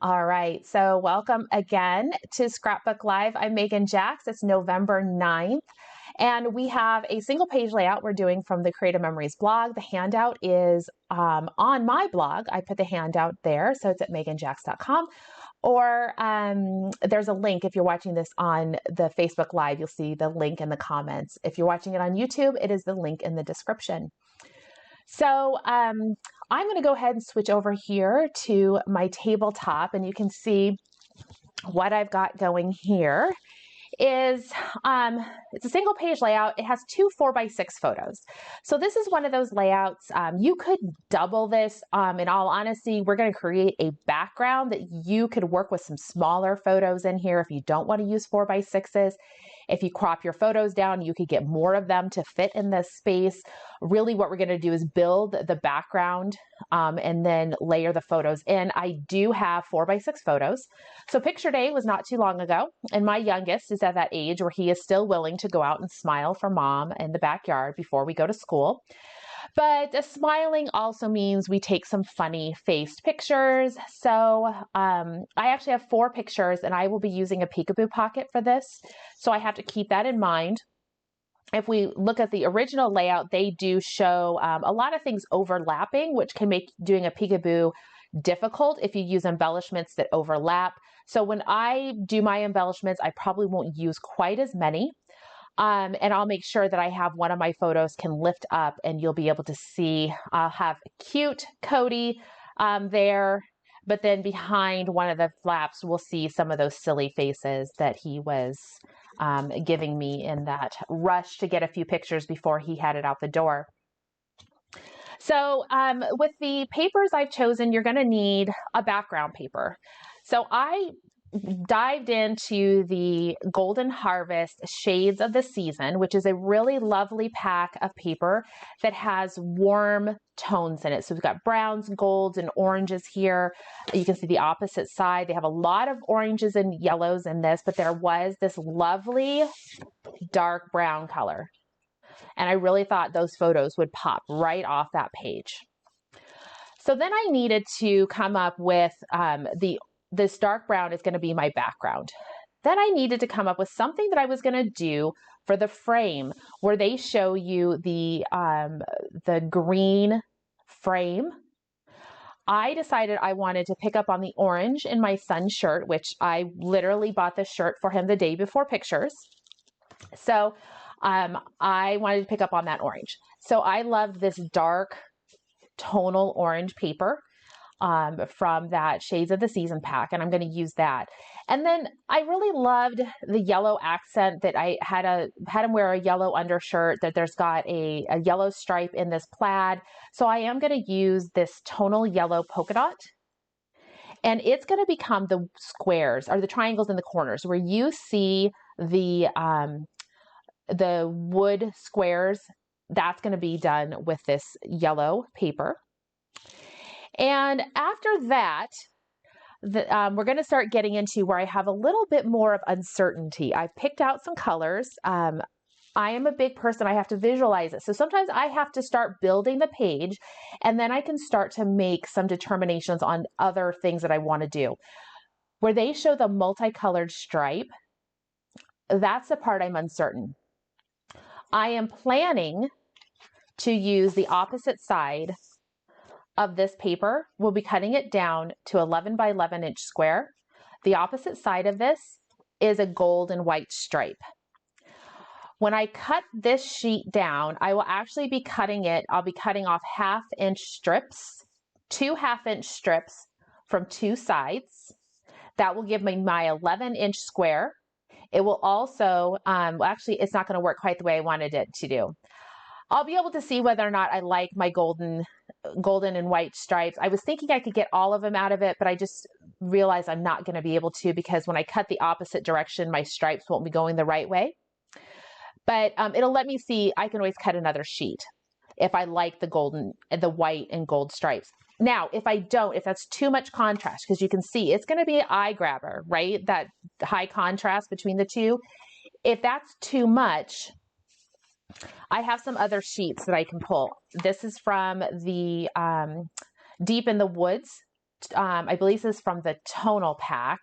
All right, so welcome again to Scrapbook Live. I'm Megan Jax. It's November 9th, and we have a single page layout we're doing from the Creative Memories blog. The handout is on my blog. I put the handout there, so it's at megganjax.com. Or there's a link if you're watching this on the Facebook Live. You'll see the link in the comments. If you're watching it on YouTube, it is the link in the description. So I'm going to go ahead and switch over here to my tabletop, and you can see what I've got going here is it's a single page layout. It has two 4x6 photos. So this is one of those layouts. You could double this. In all honesty, we're going to create a background that you could work with some smaller photos in here if you don't want to use 4x6s. If you crop your photos down, you could get more of them to fit in this space. Really what we're going to do is build the background and then layer the photos in. I do have 4x6 photos. So picture day was not too long ago, and my youngest is at that age where he is still willing to go out and smile for mom in the backyard before we go to school. But smiling also means we take some funny faced pictures. So I actually have 4 pictures, and I will be using a peekaboo pocket for this. So I have to keep that in mind. If we look at the original layout, they do show a lot of things overlapping, which can make doing a peekaboo difficult if you use embellishments that overlap. So when I do my embellishments, I probably won't use quite as many. And I'll make sure that I have one of my photos can lift up, and you'll be able to see I'll have cute Cody there, but then behind one of the flaps, we'll see some of those silly faces that he was giving me in that rush to get a few pictures before he headed out the door. So with the papers I've chosen, you're going to need a background paper. So I dived into the Golden Harvest Shades of the Season, which is a really lovely pack of paper that has warm tones in it. So we've got browns, golds, and oranges here. You can see the opposite side. They have a lot of oranges and yellows in this, but there was this lovely dark brown color. And I really thought those photos would pop right off that page. So then I needed to come up with this dark brown is going to be my background. Then I needed to come up with something that I was going to do for the frame where they show you the green frame. I decided I wanted to pick up on the orange in my son's shirt, which I literally bought this shirt for him the day before pictures. So I wanted to pick up on that orange. So I loved this dark tonal orange paper from that Shades of the Season pack, and I'm going to use that. And then I really loved the yellow accent that I had him wear a yellow undershirt, that there's got a yellow stripe in this plaid. So I am going to use this tonal yellow polka dot, and it's going to become the squares or the triangles in the corners where you see the wood squares. That's going to be done with this yellow paper. And after that, we're going to start getting into where I have a little bit more of uncertainty. I've picked out some colors. I am a big person. I have to visualize it. So sometimes I have to start building the page, and then I can start to make some determinations on other things that I want to do. Where they show the multicolored stripe, that's the part I'm uncertain. I am planning to use the opposite side of this paper. We'll be cutting it down to 11 by 11 inch square. The opposite side of this is a gold and white stripe. When I cut this sheet down, I will actually be cutting it. I'll be cutting off 1/2 inch strips, 2 1/2 inch strips from 2 sides. That will give me my 11 inch square. It will also, actually, it's not going to work quite the way I wanted it to do. I'll be able to see whether or not I like my golden and white stripes. I was thinking I could get all of them out of it, but I just realized I'm not going to be able to, because when I cut the opposite direction, my stripes won't be going the right way. But it'll let me see. I can always cut another sheet if I like the white and gold stripes. Now, if I don't, if that's too much contrast, because you can see it's going to be an eye grabber, right? That high contrast between the two. If that's too much, I have some other sheets that I can pull. This is from the Deep in the Woods I believe this is from the tonal pack.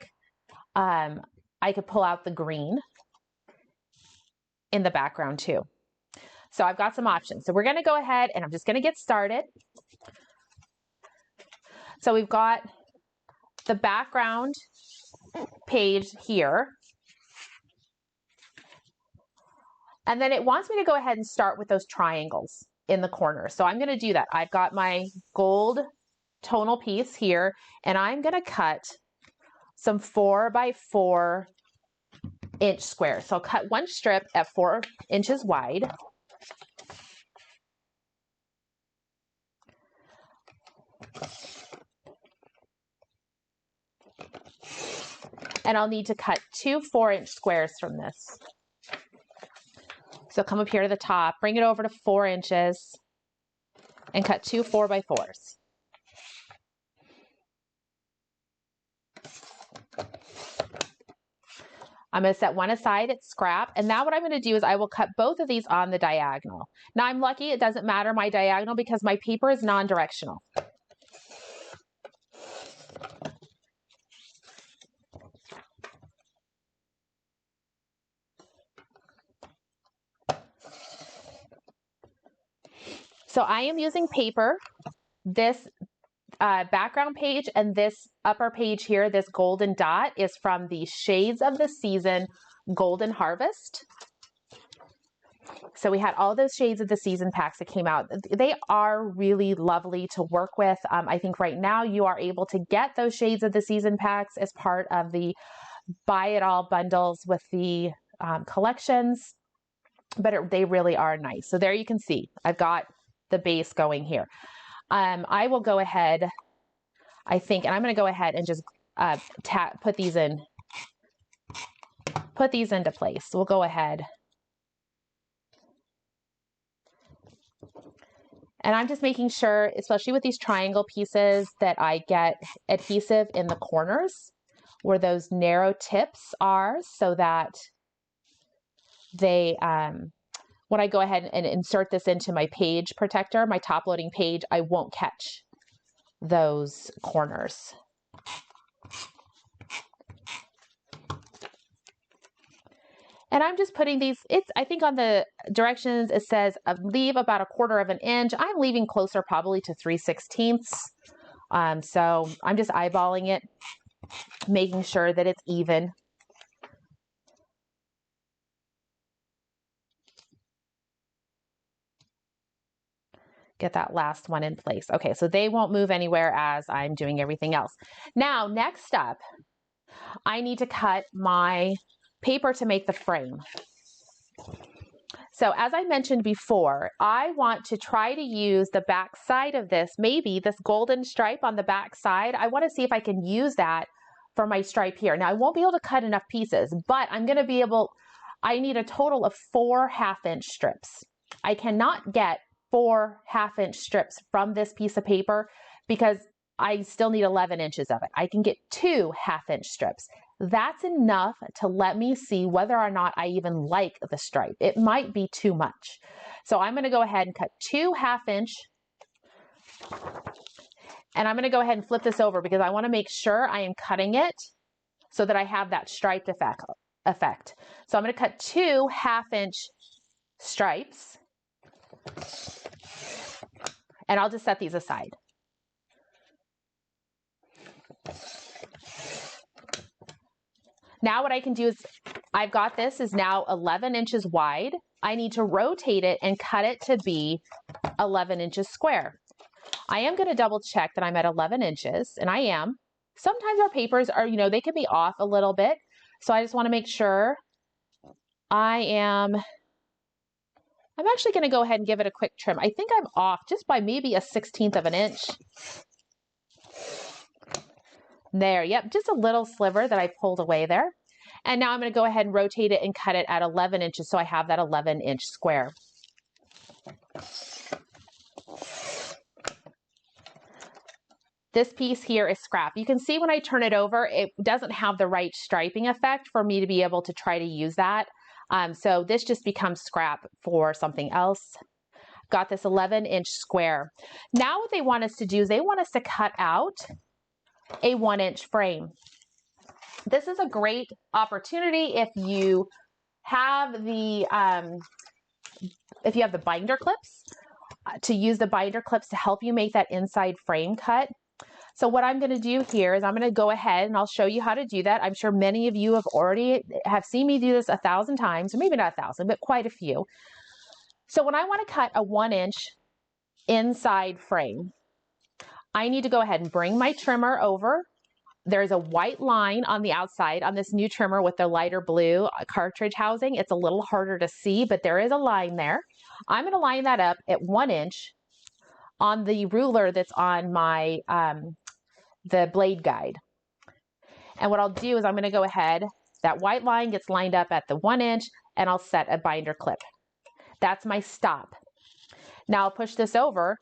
I could pull out the green in the background too. So I've got some options. So we're going to go ahead and I'm just going to get started. So we've got the background page here. And then it wants me to go ahead and start with those triangles in the corner. So I'm going to do that. I've got my gold tonal piece here, and I'm going to cut some 4x4 inch squares. So I'll cut one strip at 4 inches wide. And I'll need to cut 2 4-inch squares from this. So come up here to the top, bring it over to 4 inches, and cut 2 4x4s. I'm going to set one aside at scrap, and now what I'm going to do is I will cut both of these on the diagonal. Now I'm lucky it doesn't matter my diagonal because my paper is non-directional. So I am using paper, this background page and this upper page here, this golden dot is from the Shades of the Season Golden Harvest. So we had all those Shades of the Season packs that came out. They are really lovely to work with. I think right now you are able to get those Shades of the Season packs as part of the Buy It All bundles with the collections, but they really are nice. So there you can see, I've got the base going here. I will go ahead, I think, and I'm going to go ahead and just put these into place. So we'll go ahead. And I'm just making sure, especially with these triangle pieces, that I get adhesive in the corners where those narrow tips are so that they, when I go ahead and insert this into my page protector, my top loading page, I won't catch those corners. And I'm just putting these, I think on the directions it says leave about 1/4 inch. I'm leaving closer probably to 3/16. So I'm just eyeballing it, making sure that it's even. Get that last one in place. Okay, so they won't move anywhere as I'm doing everything else. Now, next up, I need to cut my paper to make the frame. So as I mentioned before, I want to try to use the back side of this, maybe this golden stripe on the back side. I want to see if I can use that for my stripe here. Now, I won't be able to cut enough pieces, but I'm going to be able, I need a total of 4 1/2-inch strips. I cannot get 4 1/2-inch strips from this piece of paper because I still need 11 inches of it. I can get 2 1/2-inch strips. That's enough to let me see whether or not I even like the stripe. It might be too much. So I'm going to go ahead and cut 2 1/2-inch. And I'm going to go ahead and flip this over because I want to make sure I am cutting it so that I have that striped effect. So I'm going to cut 2 1/2-inch stripes. And I'll just set these aside. Now what I can do is, I've got this is now 11 inches wide. I need to rotate it and cut it to be 11 inches square. I am going to double check that I'm at 11 inches, and I am. Sometimes our papers are, they can be off a little bit. So I just want to make sure I'm actually going to go ahead and give it a quick trim. I think I'm off just by maybe 1/16 of an inch. There, yep, just a little sliver that I pulled away there. And now I'm going to go ahead and rotate it and cut it at 11 inches so I have that 11-inch square. This piece here is scrap. You can see when I turn it over, it doesn't have the right striping effect for me to be able to try to use that. So this just becomes scrap for something else. Got this 11-inch square. Now what they want us to do is they want us to cut out a 1-inch frame. This is a great opportunity if you have the binder clips, to use the binder clips to help you make that inside frame cut. So what I'm going to do here is I'm going to go ahead and I'll show you how to do that. I'm sure many of you have seen me do this 1,000 times, or maybe not 1,000, but quite a few. So when I want to cut a 1-inch inside frame, I need to go ahead and bring my trimmer over. There's a white line on the outside on this new trimmer with the lighter blue cartridge housing. It's a little harder to see, but there is a line there. I'm going to line that up at 1 inch on the ruler that's on my the blade guide. And what I'll do is I'm going to go ahead, that white line gets lined up at the 1 inch, and I'll set a binder clip. That's my stop. Now I'll push this over,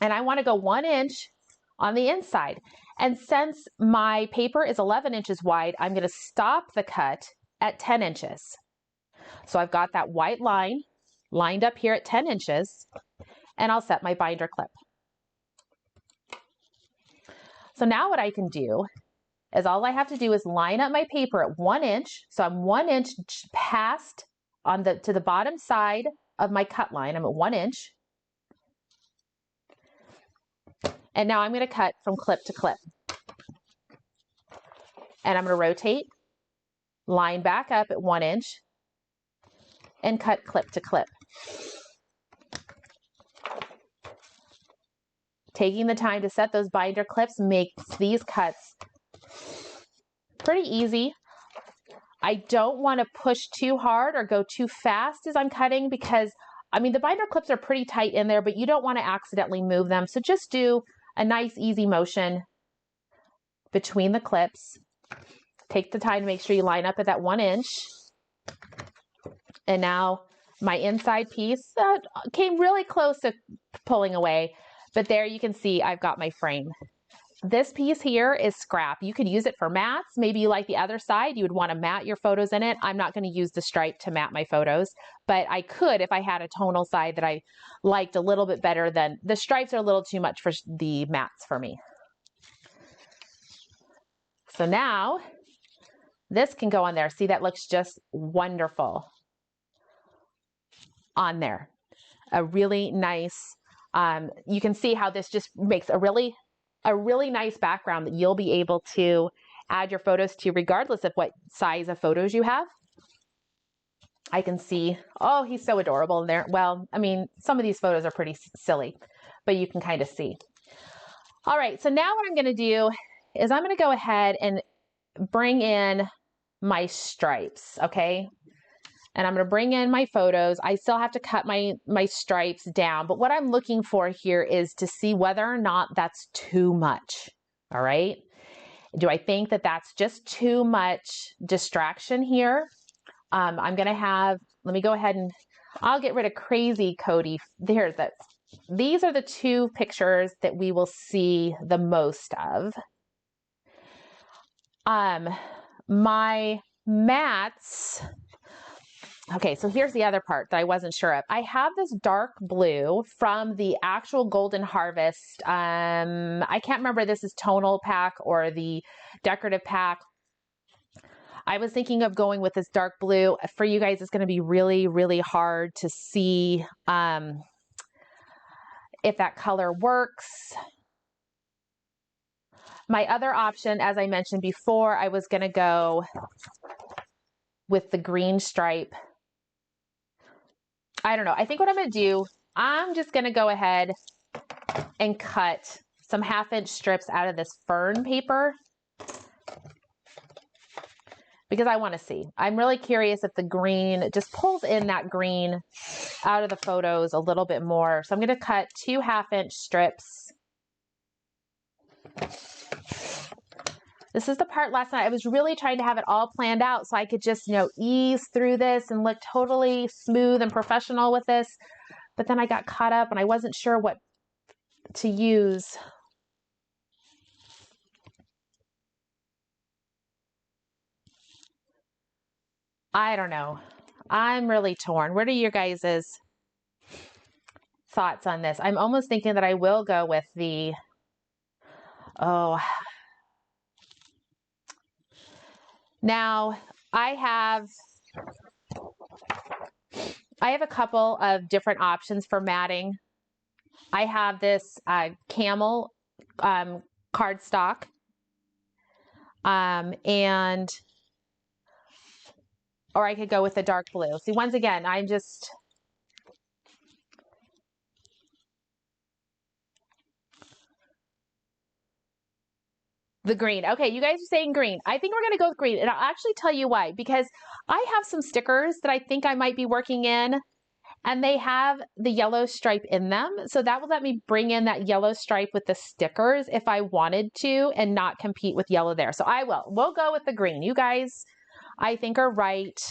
and I want to go 1 inch on the inside. And since my paper is 11 inches wide, I'm going to stop the cut at 10 inches. So I've got that white line lined up here at 10 inches, and I'll set my binder clip. So now what I can do is all I have to do is line up my paper at 1 inch. So I'm 1 inch past to the bottom side of my cut line. I'm at 1 inch. And now I'm going to cut from clip to clip. And I'm going to rotate, line back up at 1 inch, and cut clip to clip. Taking the time to set those binder clips makes these cuts pretty easy. I don't want to push too hard or go too fast as I'm cutting, because I mean the binder clips are pretty tight in there, but you don't want to accidentally move them. So just do a nice easy motion between the clips. Take the time to make sure you line up at that 1 inch. And now my inside piece came really close to pulling away, but there you can see I've got my frame. This piece here is scrap. You could use it for mats. Maybe you like the other side, you would want to mat your photos in it. I'm not going to use the stripe to mat my photos, but I could if I had a tonal side that I liked a little bit better. Than the stripes are a little too much for the mats for me. So now this can go on there. See, that looks just wonderful on there. A really nice, you can see how this just makes a really nice background that you'll be able to add your photos to regardless of what size of photos you have. I can see, oh, he's so adorable in there. Well, I mean, some of these photos are pretty silly, but you can kind of see. All right, so now what I'm going to do is I'm going to go ahead and bring in my stripes, okay? And I'm going to bring in my photos. I still have to cut my stripes down, but what I'm looking for here is to see whether or not that's too much, all right? Do I think that that's just too much distraction here? I'm going to have, let me go ahead and I'll get rid of Crazy Cody. These are the two pictures that we will see the most of. My mats, okay, so here's the other part that I wasn't sure of. I have this dark blue from the actual Golden Harvest. I can't remember if this is tonal pack or the decorative pack. I was thinking of going with this dark blue. For you guys, it's going to be really, really hard to see if that color works. My other option, as I mentioned before, I was going to go with the green stripe. I don't know. I think what I'm going to do, I'm just going to go ahead and cut some 1/2 inch strips out of this fern paper because I want to see. I'm really curious if the green just pulls in that green out of the photos a little bit more. So I'm going to cut 2 1/2 inch strips. This is the part last night I was really trying to have it all planned out so I could just, ease through this and look totally smooth and professional with this. But then I got caught up and I wasn't sure what to use. I don't know. I'm really torn. What are your guys' thoughts on this? I'm almost thinking that I will go with the, Now I have a couple of different options for matting. I have this camel cardstock, and or I could go with the dark blue. See, once again, I'm just the green. Okay, you guys are saying green. I think we're going to go with green, and I'll actually tell you why. Because I have some stickers that I think I might be working in, and they have the yellow stripe in them. So that will let me bring in that yellow stripe with the stickers if I wanted to and not compete with yellow there. So I will. We'll go with the green. You guys, I think, are right.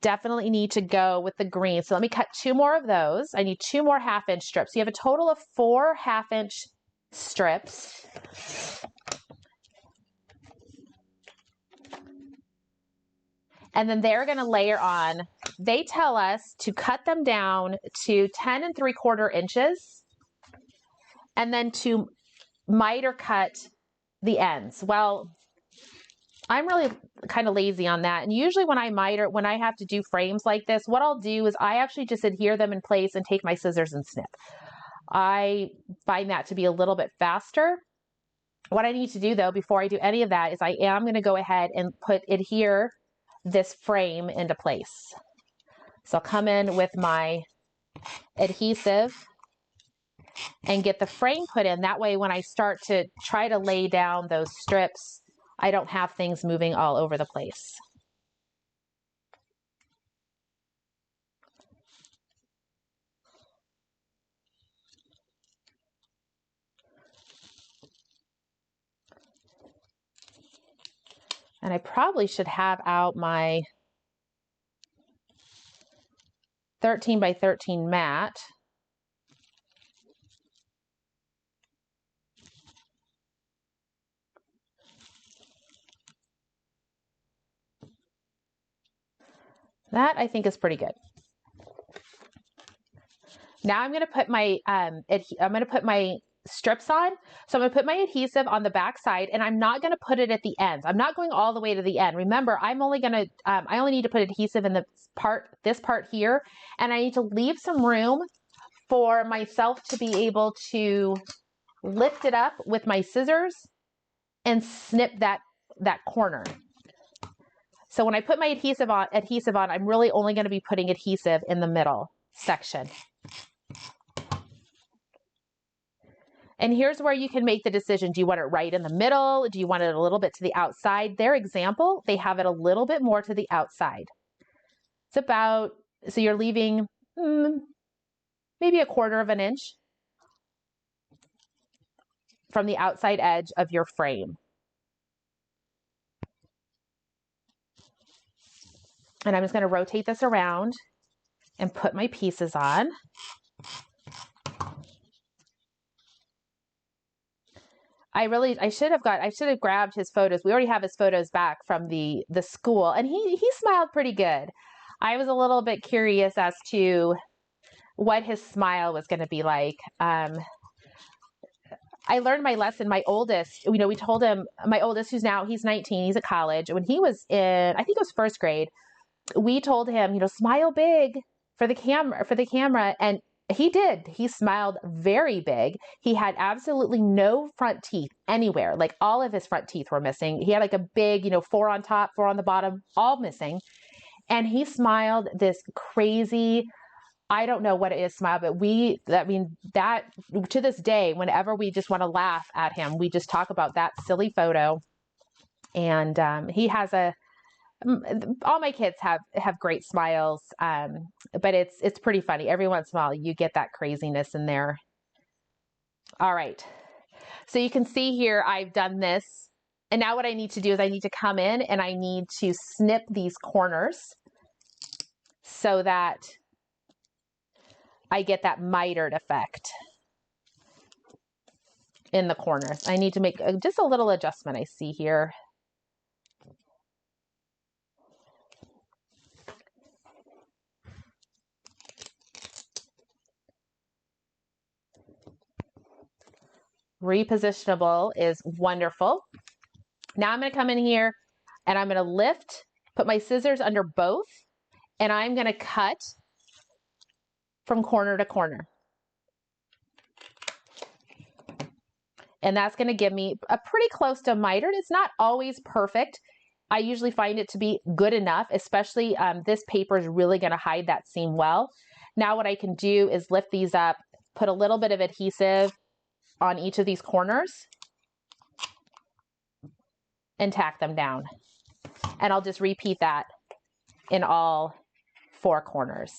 Definitely need to go with the green. So let me cut 2 more of those. I need 2 more 1/2-inch strips. So you have a total of 4 1/2-inch strips. And then they're going to layer on. They tell us to cut them down to 10 3/4 inches and then to miter cut the ends. Well, I'm really kind of lazy on that. And usually when I have to do frames like this, what I'll do is I actually just adhere them in place and take my scissors and snip. I find that to be a little bit faster. What I need to do though, before I do any of that, is I am going to go ahead and adhere this frame into place. So I'll come in with my adhesive and get the frame put in. That way when I start to try to lay down those strips, I don't have things moving all over the place. And I probably should have out my 13 by 13 mat. That I think is pretty good. Now I'm going to put my strips on. So I'm going to put my adhesive on the back side, and I'm not going to put it at the ends. I'm not going all the way to the end. Remember, I only need to put adhesive in this part here, and I need to leave some room for myself to be able to lift it up with my scissors and snip that corner. So when I put my adhesive on, I'm really only going to be putting adhesive in the middle section. And here's where you can make the decision. Do you want it right in the middle? Do you want it a little bit to the outside? Their example, they have it a little bit more to the outside. So you're leaving maybe 1/4 inch from the outside edge of your frame. And I'm just going to rotate this around and put my pieces on. I should have grabbed his photos. We already have his photos back from the school, and he smiled pretty good. I was a little bit curious as to what his smile was going to be like. I learned my lesson. My oldest, we told him, my oldest, he's 19, he's at college. When he was in, I think it was 1st grade, we told him, smile big for the camera. And he did. He smiled very big. He had absolutely no front teeth anywhere. Like all of his front teeth were missing. He had like a big, 4 on top, 4 on the bottom, all missing. And he smiled this crazy, I don't know what it is, smile, but that to this day, whenever we just want to laugh at him, we just talk about that silly photo. And he has all my kids have great smiles, but it's pretty funny. Every once in a while, you get that craziness in there. All right. So you can see here, I've done this. And now what I need to do is I need to come in and I need to snip these corners so that I get that mitered effect in the corners. I need to make just a little adjustment I see here. Repositionable is wonderful. Now I'm going to come in here and I'm going to lift, put my scissors under both, and I'm going to cut from corner to corner. And that's going to give me a pretty close to mitered. It's not always perfect. I usually find it to be good enough, especially this paper is really going to hide that seam well. Now what I can do is lift these up, put a little bit of adhesive on each of these corners, and tack them down. And I'll just repeat that in all 4 corners.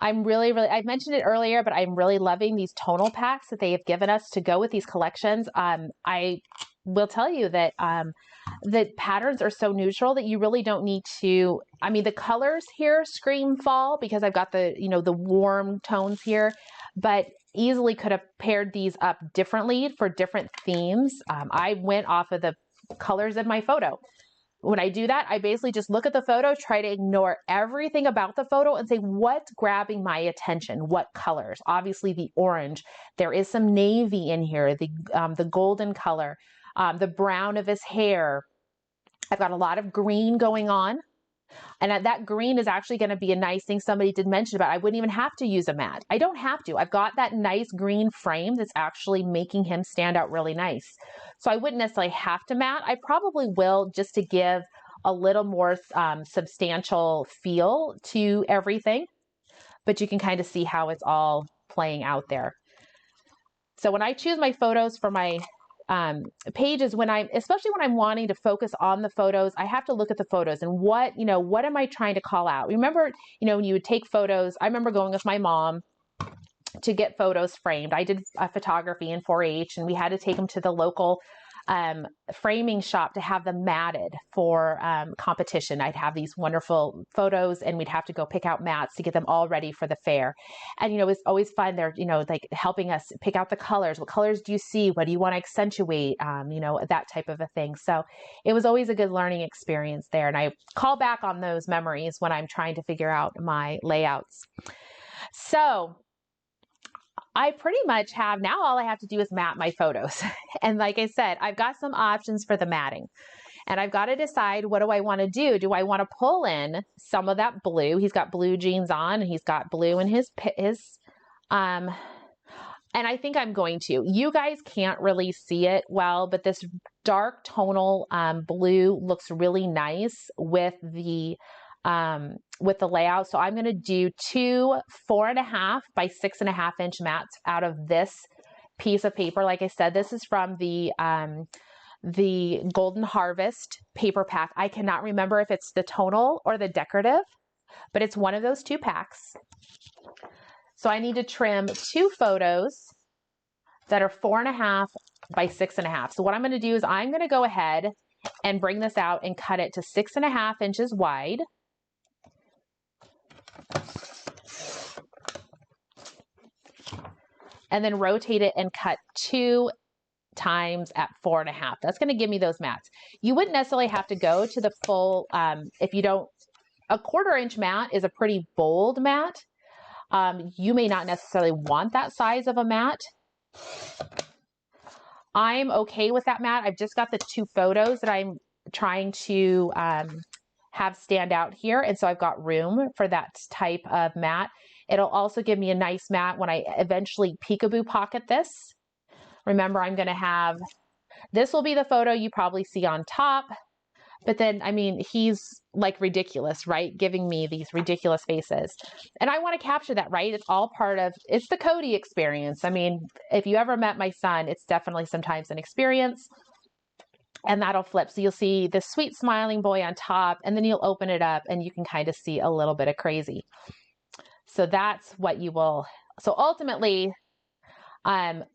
I've mentioned it earlier, but I'm really loving these tonal packs that they have given us to go with these collections. I will tell you that the patterns are so neutral that you really don't need to, I mean, the colors here scream fall because I've got the, you know, the warm tones here, but easily could have paired these up differently for different themes. I went off of the colors in my photo. When I do that, I basically just look at the photo, try to ignore everything about the photo and say, what's grabbing my attention? What colors? Obviously the orange. There is some navy in here, the golden color, the brown of his hair. I've got a lot of green going on. And that green is actually going to be a nice thing somebody did mention about. I wouldn't even have to use a matte. I don't have to. I've got that nice green frame that's actually making him stand out really nice. So I wouldn't necessarily have to matte. I probably will just to give a little more substantial feel to everything. But you can kind of see how it's all playing out there. So when I choose my photos for my pages, especially when I'm wanting to focus on the photos, I have to look at the photos and what am I trying to call out? Remember, when you would take photos, I remember going with my mom to get photos framed. I did photography in 4-H and we had to take them to the local framing shop to have them matted for competition. I'd have these wonderful photos and we'd have to go pick out mats to get them all ready for the fair. And, it's always fun. They're, like helping us pick out the colors. What colors do you see? What do you want to accentuate? That type of a thing. So it was always a good learning experience there. And I call back on those memories when I'm trying to figure out my layouts. So I pretty much have, now all I have to do is mat my photos. And like I said, I've got some options for the matting. And I've got to decide, what do I want to do? Do I want to pull in some of that blue? He's got blue jeans on and he's got blue in his and I think I'm going to. You guys can't really see it well, but this dark tonal blue looks really nice with the layout. So I'm going to do 2 4.5 by 6.5 inch mats out of this piece of paper. Like I said, this is from the Golden Harvest paper pack. I cannot remember if it's the tonal or the decorative, but it's one of those 2 packs. So I need to trim 2 photos that are 4.5 by 6.5. So what I'm going to do is I'm going to go ahead and bring this out and cut it to 6.5 inches wide. And then rotate it and cut 2 times at 4.5. That's going to give me those mats. You wouldn't necessarily have to go to the full, if you don't, a 1/4 inch mat is a pretty bold mat. You may not necessarily want that size of a mat. I'm okay with that mat. I've just got the 2 photos that I'm trying to have stand out here. And so I've got room for that type of mat. It'll also give me a nice mat when I eventually peekaboo pocket this. Remember, I'm going to have, this will be the photo you probably see on top. But then, I mean, he's like ridiculous, right? Giving me these ridiculous faces. And I want to capture that, right? It's all part of, it's the Cody experience. I mean, if you ever met my son, it's definitely sometimes an experience. And that'll flip. So you'll see the sweet smiling boy on top, and then you'll open it up and you can kind of see a little bit of crazy. So that's what you will, so ultimately, one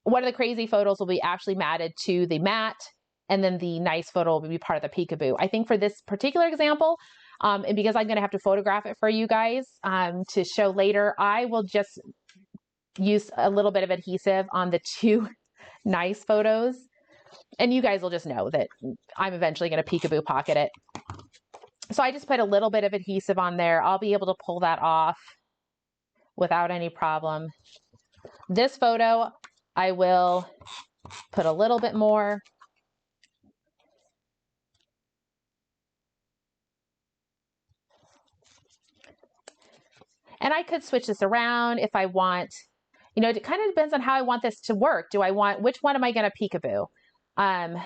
of the crazy photos will be actually matted to the mat, and then the nice photo will be part of the peekaboo. I think for this particular example, And because I'm going to have to photograph it for you guys to show later, I will just use a little bit of adhesive on the two nice photos. And you guys will just know that I'm eventually going to peekaboo pocket it. So I just put a little bit of adhesive on there. I'll be able to pull that off without any problem. This photo, I will put a little bit more. And I could switch this around if I want. You know, it kind of depends on how I want this to work. Do I want, which one am I going to peekaboo? I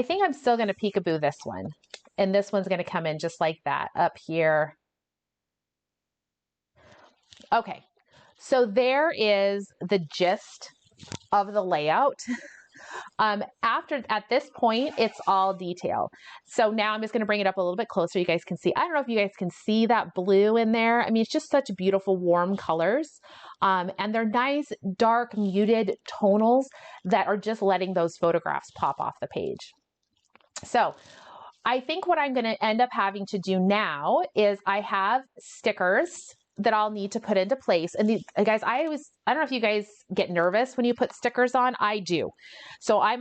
think I'm still going to peekaboo this one. And this one's going to come in just like that up here. Okay, so there is the gist of the layout. At this point, it's all detail. So now I'm just going to bring it up a little bit closer. You guys can see, I don't know if you guys can see that blue in there. I mean, it's just such beautiful, warm colors. And they're nice, dark, muted tonals that are just letting those photographs pop off the page. So I think what I'm going to end up having to do now is I have stickers that I'll need to put into place. And these, guys, I don't know if you guys get nervous when you put stickers on. I do. So I'm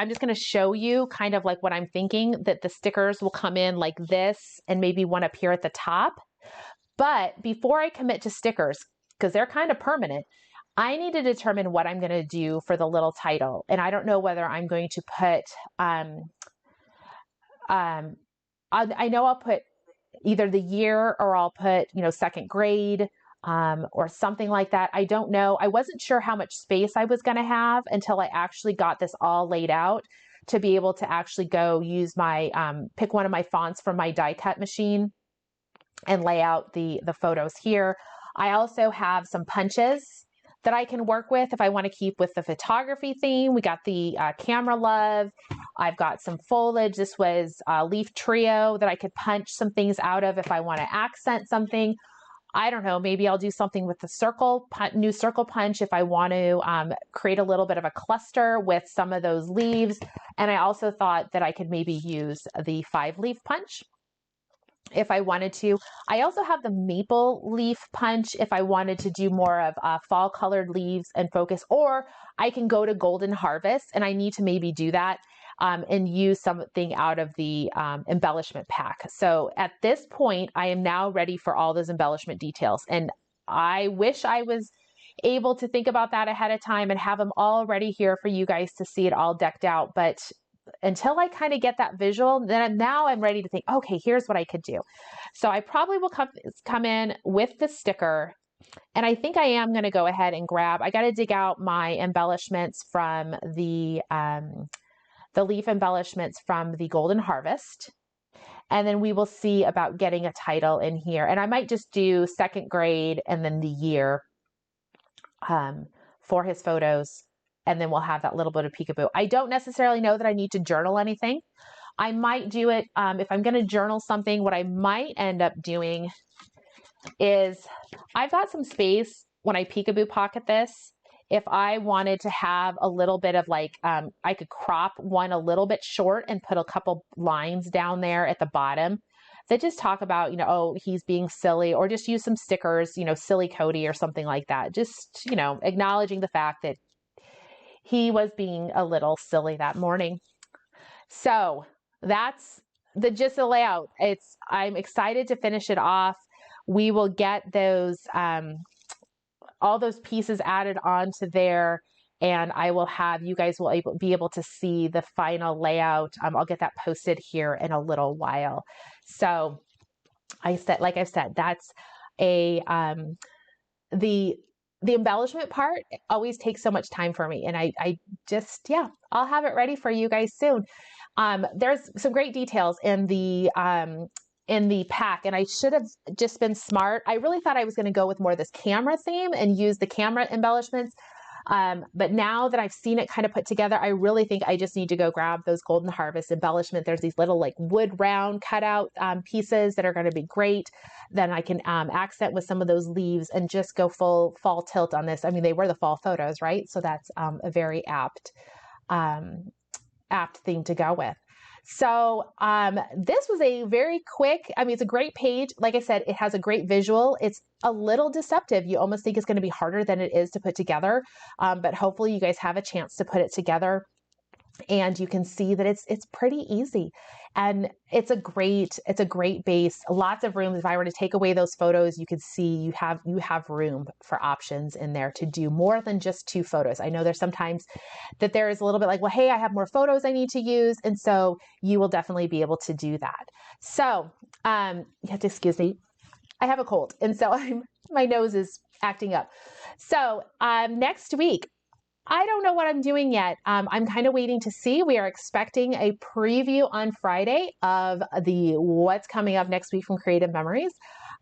just going to show you kind of like what I'm thinking, that the stickers will come in like this and maybe one up here at the top. But before I commit to stickers, because they're kind of permanent, I need to determine what I'm going to do for the little title. And I don't know whether I'm going to put, I know I'll put either the year or I'll put, you know, second grade or something like that. I don't know. I wasn't sure how much space I was going to have until I actually got this all laid out to be able to actually go use my, pick one of my fonts from my die cut machine and lay out the photos here. I also have some punches that I can work with if I want to keep with the photography theme. We got the camera love. I've got some foliage. This was a leaf trio that I could punch some things out of if I want to accent something. I don't know, maybe I'll do something with the circle, new circle punch if I want to create a little bit of a cluster with some of those leaves. And I also thought that I could maybe use the 5-leaf punch if I wanted to. I also have the maple leaf punch if I wanted to do more of fall colored leaves and focus, or I can go to Golden Harvest, and I need to maybe do that and use something out of the embellishment pack. So at this point, I am now ready for all those embellishment details. And I wish I was able to think about that ahead of time and have them all ready here for you guys to see it all decked out. But until I kind of get that visual, then now I'm ready to think, okay, here's what I could do. So I probably will come in with the sticker, and I think I am going to go ahead and grab, I got to dig out my embellishments from the leaf embellishments from the Golden Harvest. And then we will see about getting a title in here. And I might just do second grade and then the year for his photos. And then we'll have that little bit of peekaboo. I don't necessarily know that I need to journal anything. I might do it, if I'm going to journal something, what I might end up doing is I've got some space when I peekaboo pocket this. If I wanted to have a little bit of like, I could crop one a little bit short and put a couple lines down there at the bottom that just talk about, you know, oh, he's being silly, or just use some stickers, you know, silly Cody or something like that. Just, you know, acknowledging the fact that he was being a little silly that morning. So that's the gist of the layout. I'm excited to finish it off. We will get those, all those pieces added onto there, and I will have, you guys will be able to see the final layout. I'll get that posted here in a little while. So like I said, that's the embellishment part always takes so much time for me. And I just, yeah, I'll have it ready for you guys soon. There's some great details in the pack, and I should have just been smart. I really thought I was going to go with more of this camera theme and use the camera embellishments. But now that I've seen it kind of put together, I really think I just need to go grab those Golden Harvest embellishment. There's these little like wood round cutout pieces that are going to be great. Then I can accent with some of those leaves and just go full fall tilt on this. I mean, they were the fall photos, right? So that's a very apt thing to go with. So this was a very quick, I mean, it's a great page. Like I said, it has a great visual. It's a little deceptive. You almost think it's going to be harder than it is to put together. But hopefully you guys have a chance to put it together and you can see that it's pretty easy. And it's a great base. Lots of room. If I were to take away those photos, you could see you have room for options in there to do more than just 2 photos. I know there's sometimes that there is a little bit like, well, hey, I have more photos I need to use. And so you will definitely be able to do that. So you have to excuse me. I have a cold. And so my nose is acting up. So next week, I don't know what I'm doing yet. I'm kind of waiting to see. We are expecting a preview on Friday of what's coming up next week from Creative Memories.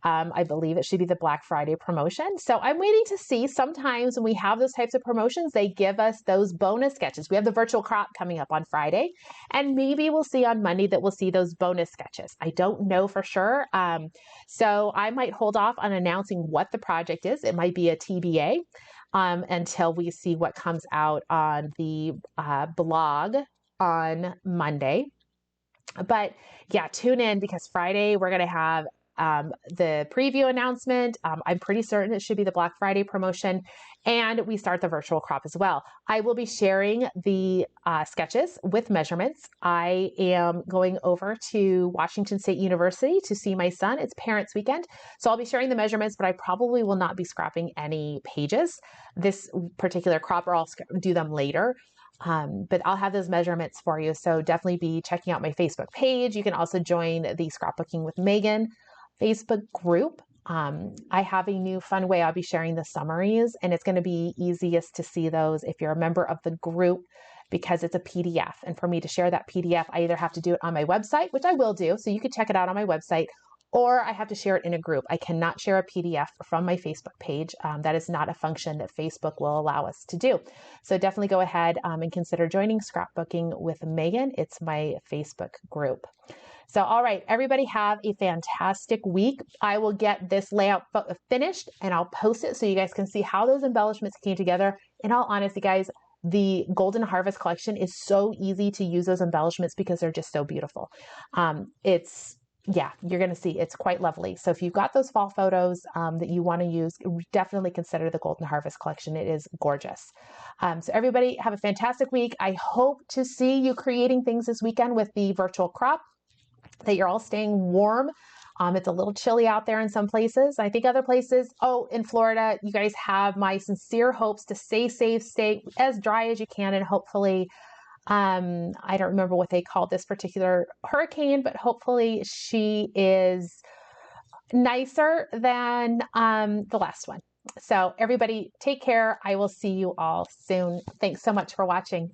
I believe it should be the Black Friday promotion. So I'm waiting to see. Sometimes when we have those types of promotions, they give us those bonus sketches. We have the virtual crop coming up on Friday, and maybe we'll see on Monday that we'll see those bonus sketches. I don't know for sure. So I might hold off on announcing what the project is. It might be a TBA. Until we see what comes out on the blog on Monday. But yeah, tune in because Friday we're going to have the preview announcement. I'm pretty certain it should be the Black Friday promotion, and we start the virtual crop as well. I will be sharing the sketches with measurements. I am going over to Washington State University to see my son. It's Parents Weekend, so I'll be sharing the measurements, but I probably will not be scrapping any pages this particular crop, or I'll do them later. But I'll have those measurements for you. So definitely be checking out my Facebook page. You can also join the Scrapbooking with Meggan Facebook group. I have a new fun way I'll be sharing the summaries, and it's going to be easiest to see those if you're a member of the group because it's a PDF. And for me to share that PDF, I either have to do it on my website, which I will do, so you can check it out on my website, or I have to share it in a group. I cannot share a PDF from my Facebook page. That is not a function that Facebook will allow us to do. So definitely go ahead and consider joining Scrapbooking with Meggan. It's my Facebook group. So, all right, everybody have a fantastic week. I will get this layout finished and I'll post it so you guys can see how those embellishments came together. In all honesty, guys, the Golden Harvest collection is so easy to use those embellishments because they're just so beautiful. Yeah, you're going to see it's quite lovely. So if you've got those fall photos that you want to use, definitely consider the Golden Harvest collection. It is gorgeous. So everybody have a fantastic week. I hope to see you creating things this weekend with the virtual crop, that you're all staying warm. It's a little chilly out there in some places. I think other places, in Florida, you guys have my sincere hopes to stay safe, stay as dry as you can, and hopefully, I don't remember what they called this particular hurricane, but hopefully she is nicer than the last one. So everybody take care. I will see you all soon. Thanks so much for watching.